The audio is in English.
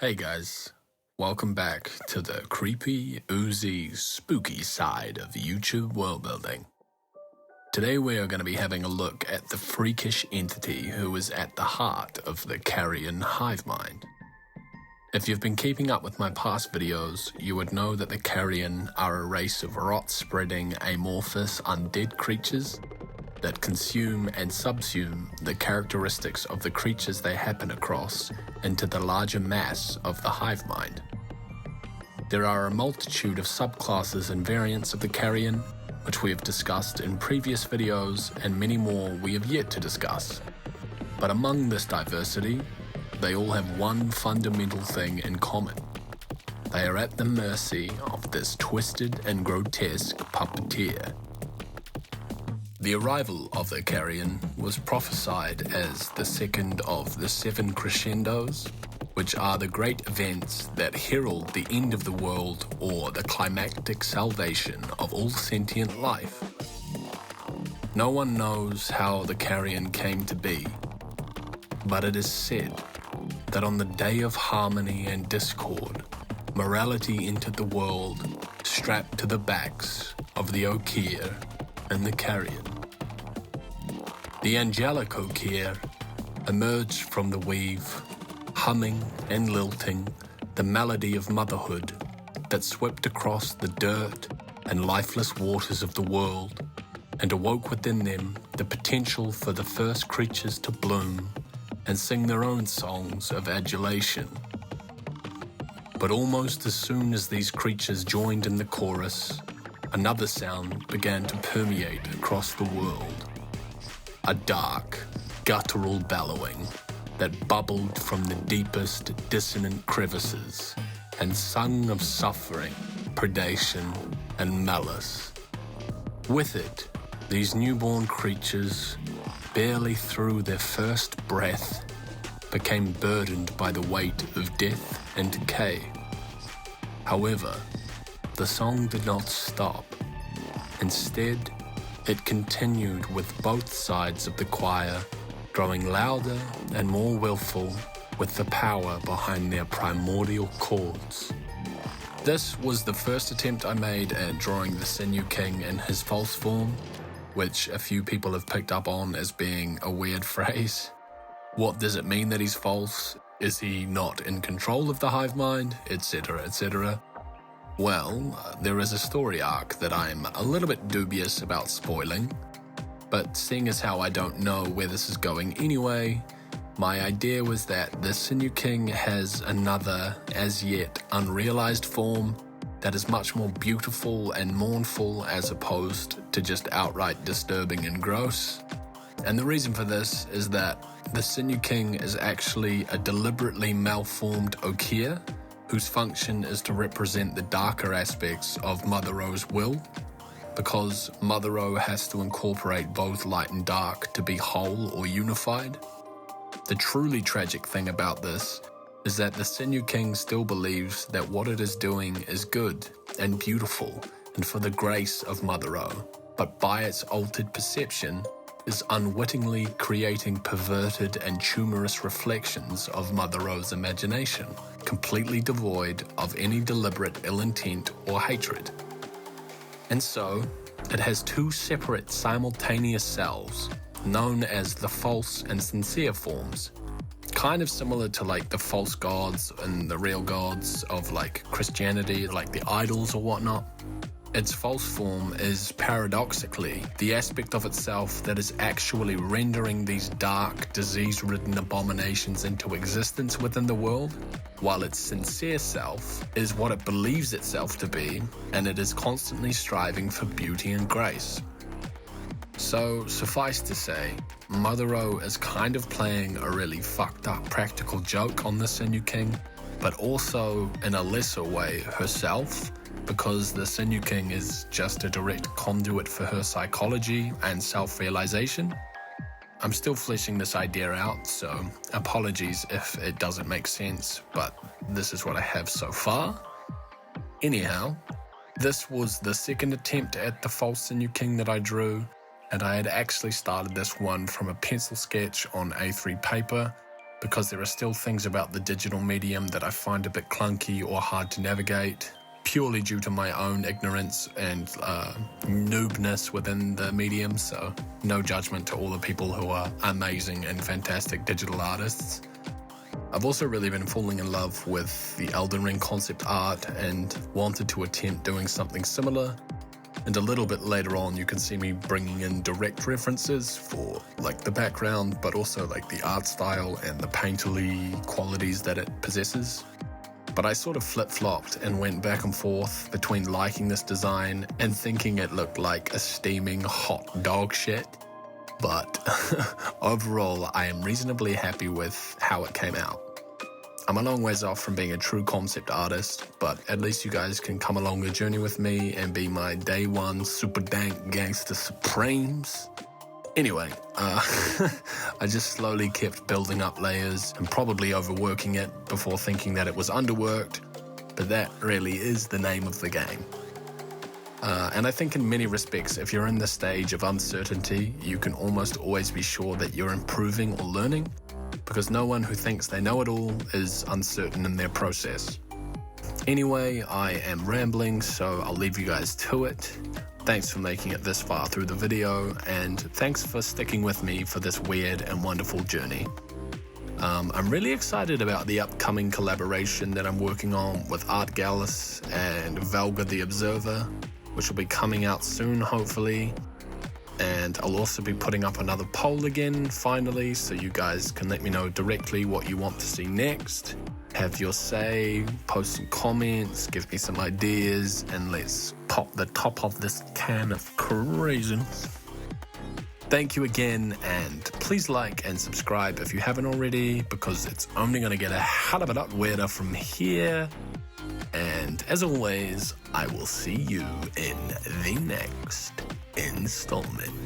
Hey guys, welcome back to the creepy, oozy, spooky side of YouTube world building. Today we are going to be having a look at the freakish entity who is at the heart of the Carion HIVEMIND. If you've been keeping up with my past videos, you would know that the Carion are a race of rot-spreading, amorphous, undead creatures that consume and subsume the characteristics of the creatures they happen across into the larger mass of the HIVEMIND. There are a multitude of subclasses and variants of the Carion, which we have discussed in previous videos, and many more we have yet to discuss. But among this diversity, they all have one fundamental thing in common. They are at the mercy of this twisted and grotesque puppeteer. The arrival of the Carion was prophesied as the second of the 7 crescendos, which are the great events that herald the end of the world or the climactic salvation of all sentient life. No one knows how the Carion came to be, but it is said that on the day of harmony and discord, morality entered the world strapped to the backs of the Okier and the Carion. The angelic Okier emerged from the weave, humming and lilting the melody of motherhood that swept across the dirt and lifeless waters of the world and awoke within them the potential for the first creatures to bloom and sing their own songs of adulation. But almost as soon as these creatures joined in the chorus, another sound began to permeate across the world. A dark, guttural bellowing that bubbled from the deepest dissonant crevices and sung of suffering, predation, and malice. With it, these newborn creatures, barely through their first breath, became burdened by the weight of death and decay. However, the song did not stop. Instead, it continued with both sides of the choir growing louder and more willful with the power behind their primordial chords. This was the first attempt I made at drawing the Sinew King in his false form, which a few people have picked up on as being a weird phrase. What does it mean that he's false? Is he not in control of the HIVEMIND? Etc., etc. Well, there is a story arc that I'm a little bit dubious about spoiling, but seeing as how I don't know where this is going anyway, my idea was that the Sinew King has another, as yet unrealized form that is much more beautiful and mournful as opposed to just outright disturbing and gross. And the reason for this is that the Sinew King is actually a deliberately malformed Okier, whose function is to represent the darker aspects of Mother O's will, because Mother O has to incorporate both light and dark to be whole or unified. The truly tragic thing about this is that the Sinew King still believes that what it is doing is good and beautiful and for the grace of Mother O, but by its altered perception is unwittingly creating perverted and tumorous reflections of Mother O's imagination, completely devoid of any deliberate ill intent or hatred. And so, it has 2 separate simultaneous selves, known as the false and sincere forms, kind of similar to like the false gods and the real gods of like Christianity, like the idols or whatnot. Its false form is paradoxically the aspect of itself that is actually rendering these dark, disease-ridden abominations into existence within the world, while its sincere self is what it believes itself to be, and it is constantly striving for beauty and grace. So, suffice to say, Mother O is kind of playing a really fucked up practical joke on the Sinew King, but also in a lesser way herself, because the Sinew King is just a direct conduit for her psychology and self-realization. I'm still fleshing this idea out, so apologies if it doesn't make sense, but this is what I have so far. Anyhow, this was the second attempt at the false Sinew King that I drew, and I had actually started this one from a pencil sketch on A3 paper because there are still things about the digital medium that I find a bit clunky or hard to navigate, purely due to my own ignorance and noobness within the medium, so no judgment to all the people who are amazing and fantastic digital artists. I've also really been falling in love with the Elden Ring concept art and wanted to attempt doing something similar. And a little bit later on, you can see me bringing in direct references for like the background, but also like the art style and the painterly qualities that it possesses. But I sort of flip-flopped and went back and forth between liking this design and thinking it looked like a steaming hot dog shit. But overall, I am reasonably happy with how it came out. I'm a long ways off from being a true concept artist, but at least you guys can come along the journey with me and be my day one super dank gangster supremes. Anyway, I just slowly kept building up layers and probably overworking it before thinking that it was underworked, but that really is the name of the game. And I think in many respects, if you're in the stage of uncertainty, you can almost always be sure that you're improving or learning, because no one who thinks they know it all is uncertain in their process. Anyway, I am rambling, so I'll leave you guys to it. Thanks for making it this far through the video, and thanks for sticking with me for this weird and wonderful journey. I'm really excited about the upcoming collaboration that I'm working on with Artgalles and Velga the Observer, which will be coming out soon, hopefully. And I'll also be putting up another poll again, finally, so you guys can let me know directly what you want to see next. Have your say, post some comments, give me some ideas, and let's pop the top of this can of craziness. Thank you again, and please like and subscribe if you haven't already, because it's only going to get a hell of a lot weirder from here. And as always, I will see you in the next installment.